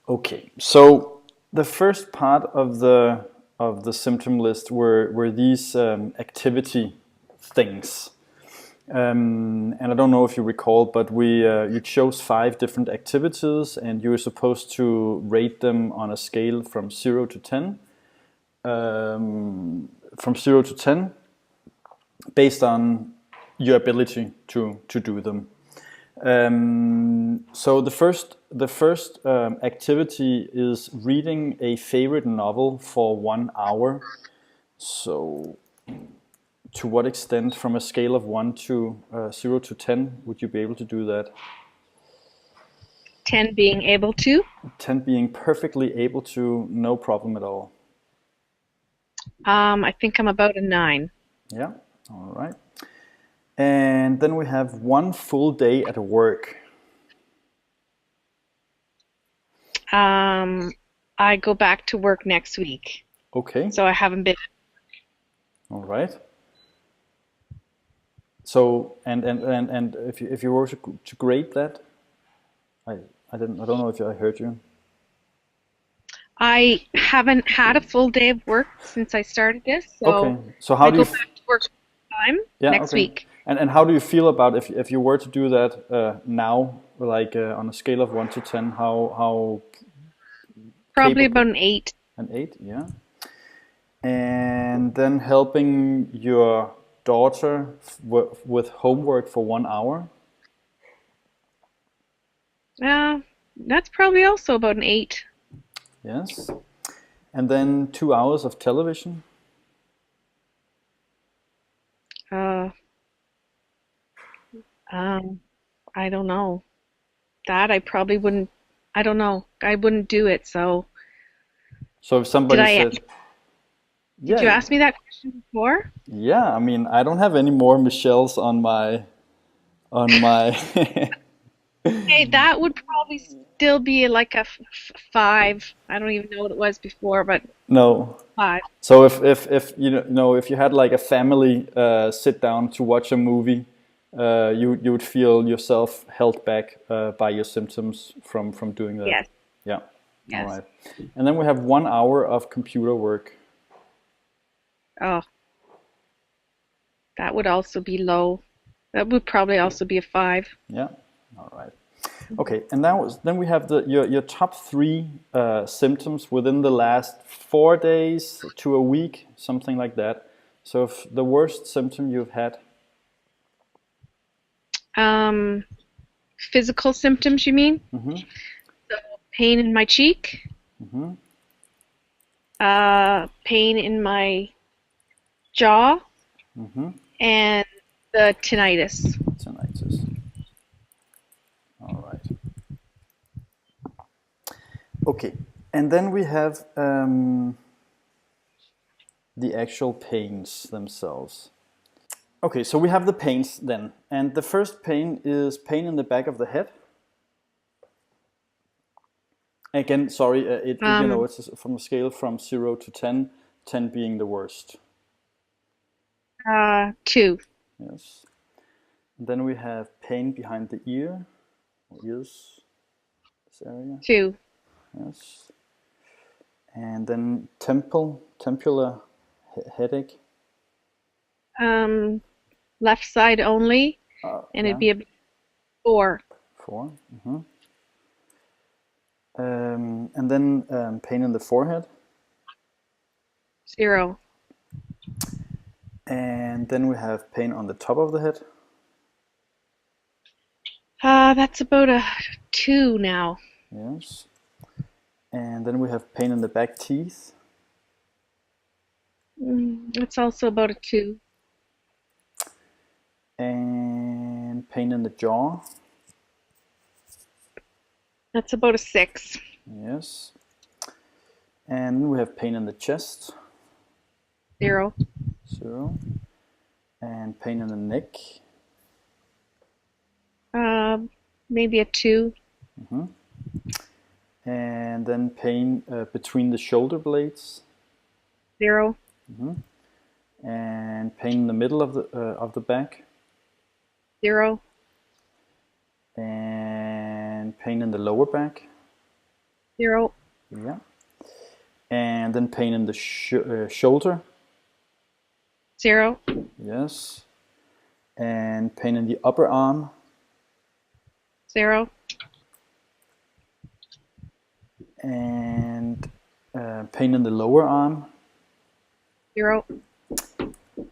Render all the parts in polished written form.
Okay, so the first part of the symptom list were these activity things. And I don't know if you recall, but we you chose 5 different activities, and you were supposed to rate them on a scale from 0 to 10. From 0 to 10, based on your ability to do them. So the first activity is reading a favorite novel for 1 hour. So, to what extent, from a scale of 0 to 10, would you be able to do that? 10 being able to. 10 being perfectly able to, no problem at all. I think I'm about a 9. Yeah, all right. And then we have 1 full day at work. Um, I go back to work next week, Okay, so I haven't been. all right. So, and if you were to grade that, I I don't know if I heard you. I haven't had a full day of work since I started this, Okay, so so how I do you? go back to work time Yeah, next okay. week. And how do you feel about if you were to do that now, like on a scale of 1 to 10, how Probably capable? about an 8. An 8, yeah. And then helping your daughter with homework for 1 hour. That's probably also about an 8. Yes. And then 2 hours of television. Uh, um, I don't know. That I probably wouldn't. I don't know. I wouldn't do it. So So if did somebody I? said, Did you yeah, ask me that question before? yeah, I mean, I don't have any more Michelles on my. Hey, that would probably still be like a 5. I don't even know what it was before, but No. 5. So if you know if you had like a family sit down to watch a movie, you would feel yourself held back by your symptoms from doing that. Yes, Yeah. All yes. right. And then we have 1 hour of computer work. Oh, that would also be low. That would probably also be a 5. Yeah. All right. Okay. And then we have your top 3 symptoms within the last 4 days to a week, something like that. So if the worst symptom you've had. Um, Physical symptoms, you mean? Mm-hmm. So pain in my cheek, Mm-hmm. pain in my jaw, Mm-hmm. and the tinnitus. Tinnitus. All right. Okay. And then we have the actual pains themselves. Okay, so we have the pains then. And the first pain is pain in the back of the head. Again, sorry, Um, it's from a scale from 0 to 10, 10 being the worst. 2, Yes. And then we have pain behind the ear, or ears, this area. 2. Yes. And then temporal headache. Um, Left side only, and it'd Yeah, be a 4. 4. And then pain in the forehead. 0. And then we have pain on the top of the head. That's about a 2 now. Yes. And then we have pain in the back teeth. It's also about a 2. And pain in the jaw. That's about a 6. Yes. And then we have pain in the chest. 0. 0. And pain in the neck. Maybe a 2. And then pain between the shoulder blades. 0. And pain in the middle of the back. 0. And pain in the lower back. Zero. Yeah. And then pain in the shoulder. Zero. Yes. And pain in the upper arm. Zero. And pain in the lower arm. Zero.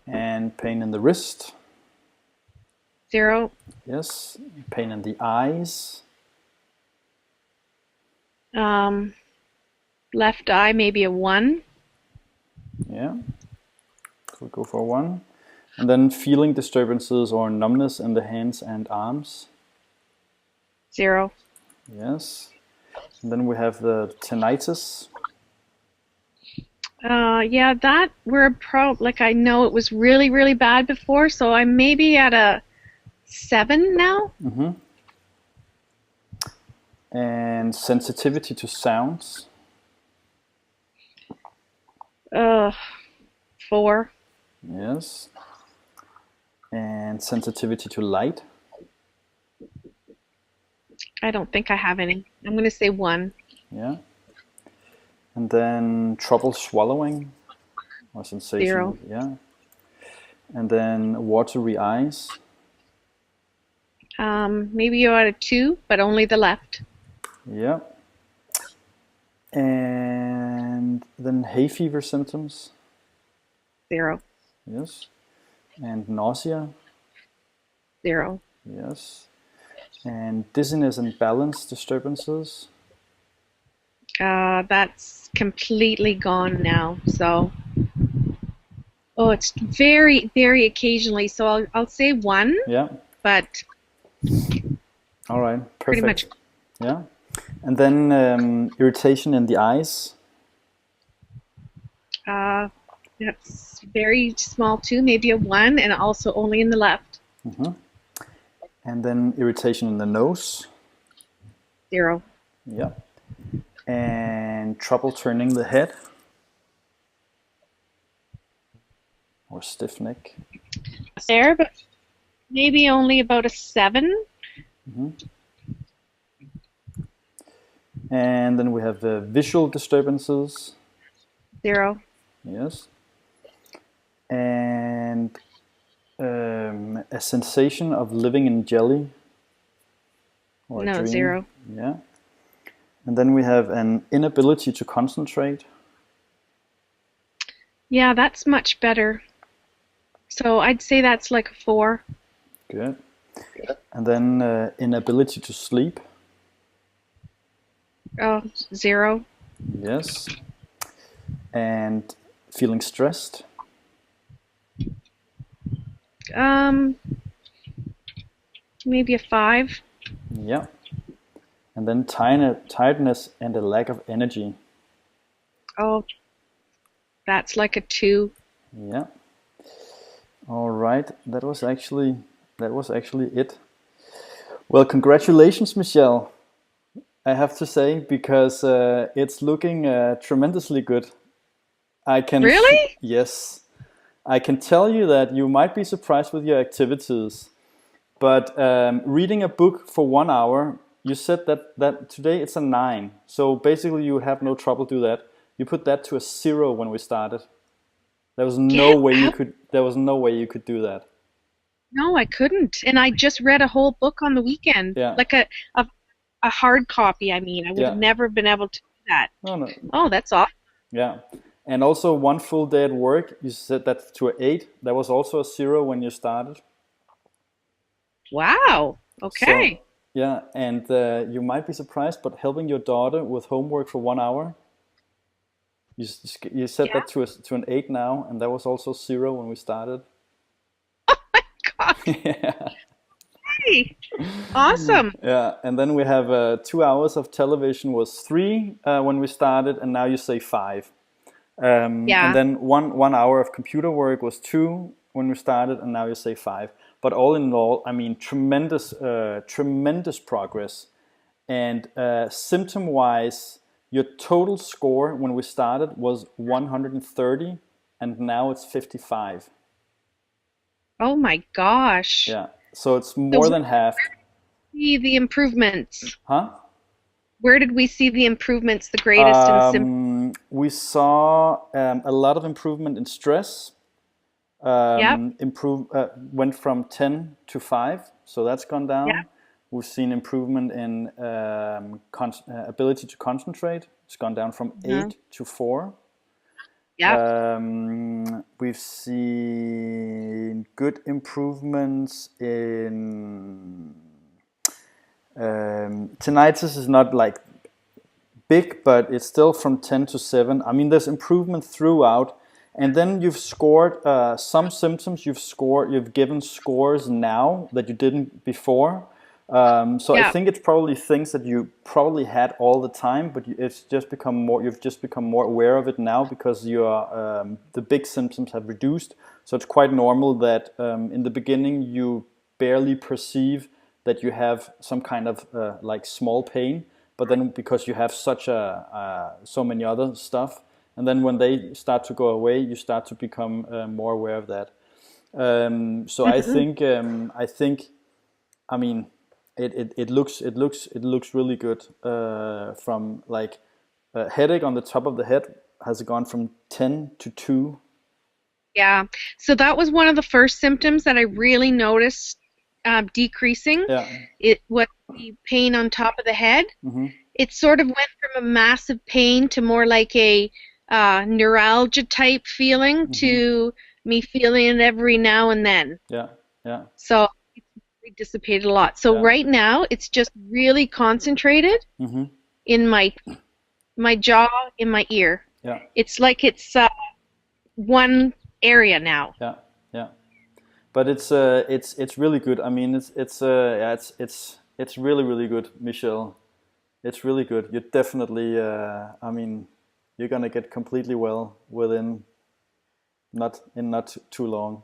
And pain in the wrist. Zero. Yes. Pain in the eyes. Left eye, maybe a 1. Yeah. So we'll go for 1. And then feeling disturbances or numbness in the hands and arms. Zero. Yes. And then we have the tinnitus. Yeah, that we're like I know it was really, really bad before, so I'm maybe at a 7 now. Mm-hmm. And sensitivity to sounds. 4. Yes. And sensitivity to light. I don't think I have any. I'm going to say 1. Yeah. And then trouble swallowing or sensation. 0. Yeah. And then watery eyes. Maybe you're at a 2, but only the left. Yeah. And then hay fever symptoms. 0. Yes. And nausea. 0. Yes. And dizziness and balance disturbances. That's completely gone now. So, it's very, very occasionally. So I'll say 1. Yeah. But all right. Perfect. Pretty much. Yeah. And then irritation in the eyes. That's very small too, maybe a 1, and also only in the left. Mm-hmm. And then irritation in the nose. 0. Yeah. And trouble turning the head. Or stiff neck. There, but maybe only about a 7. Mm-hmm. And then we have the visual disturbances. 0. Yes. And a sensation of living in jelly. Or No, a dream. 0. Yeah. And then we have an inability to concentrate. Yeah, that's much better. So I'd say that's like a 4. Good. And then inability to sleep. 0. Yes. And feeling stressed. Maybe a 5. Yeah. And then tiredness and a lack of energy. Oh, that's like a 2. Yeah. All right. That was actually it. Well, congratulations, Michele. I have to say, because it's looking tremendously good. I can Really? yes. I can tell you that you might be surprised with your activities, but reading a book for 1 hour, you said that today it's a 9. So basically, you have no trouble do that. You put that to a 0 when we started. There was no way you could. There was no way you could do that. No, I couldn't. And I just read a whole book on the weekend, Yeah. like a hard copy. I mean, I would have never been able to do that. No. Oh, that's awesome. Yeah. And also 1 full day at work, you set that to an 8. That was also a 0 when you started. Wow. Okay. So, yeah, and you might be surprised, but helping your daughter with homework for 1 hour, you set that to an 8 now, and that was also 0 when we started. Oh my God. Yeah. Hey. Awesome. Yeah, and then we have 2 hours of television was 3 when we started, and now you say 5. And then one hour of computer work was 2 when we started, and now you say 5. But all in all, I mean, tremendous progress. And symptom-wise, your total score when we started was 130, and now it's 55. Oh my gosh. Yeah, so it's more than half. See the improvements. Huh? Where did we see the improvements the greatest in symptoms? We saw a lot of improvement in stress. Yep, Went from 10 to 5, so that's gone yep, down. We've seen improvement in ability to concentrate. It's gone down from mhm, 8 to 4. yep, We've seen good improvements in tinnitus is not like big, but it's still from 10 to 7. I mean, there's improvement throughout. And then you've scored some symptoms. You've given scores now that you didn't before. So I yep, think it's probably things that you probably had all the time, but it's just become more. You've just become more aware of it now because the big symptoms have reduced. So it's quite normal that in the beginning you barely perceive that you have some kind of like small pain, but then because you have such so many other stuff, and then when they start to go away, you start to become more aware of that. So mhm. I think, I mean, it looks really good. From like headache on the top of the head has gone from 10 to 2. Yeah. So that was one of the first symptoms that I really noticed decreasing. Yeah. It was the pain on top of the head. Mm-hmm. It sort of went from a massive pain to more like a neuralgia type feeling Mm-hmm. to me feeling it every now and then. Yeah. Yeah. So it dissipated a lot. So Yeah. right now it's just really concentrated Mm-hmm. in my jaw, in my ear. Yeah. It's like it's one area now. Yeah. Yeah. But it's really good. I mean, yeah, it's really really good, Michelle. It's really good. You're definitely. I mean, you're gonna get completely well within not too long.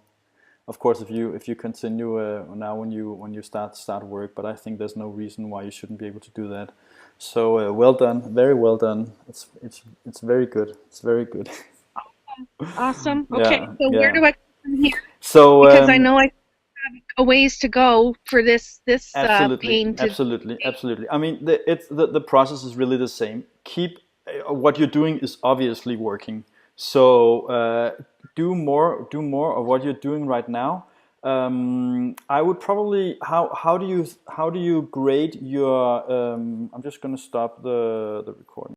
Of course, if you continue now when you start work, but I think there's no reason why you shouldn't be able to do that. So well done, very well done. It's very good. It's very good. Awesome. Okay, Yeah, so where yeah. do I go from here? So Because I know I have a ways to go for this absolutely, pain to. absolutely, absolutely. I mean, the process is really the same. Keep what you're doing is obviously working. So do more of what you're doing right now. I would probably how do you grade your? I'm just gonna stop the recording.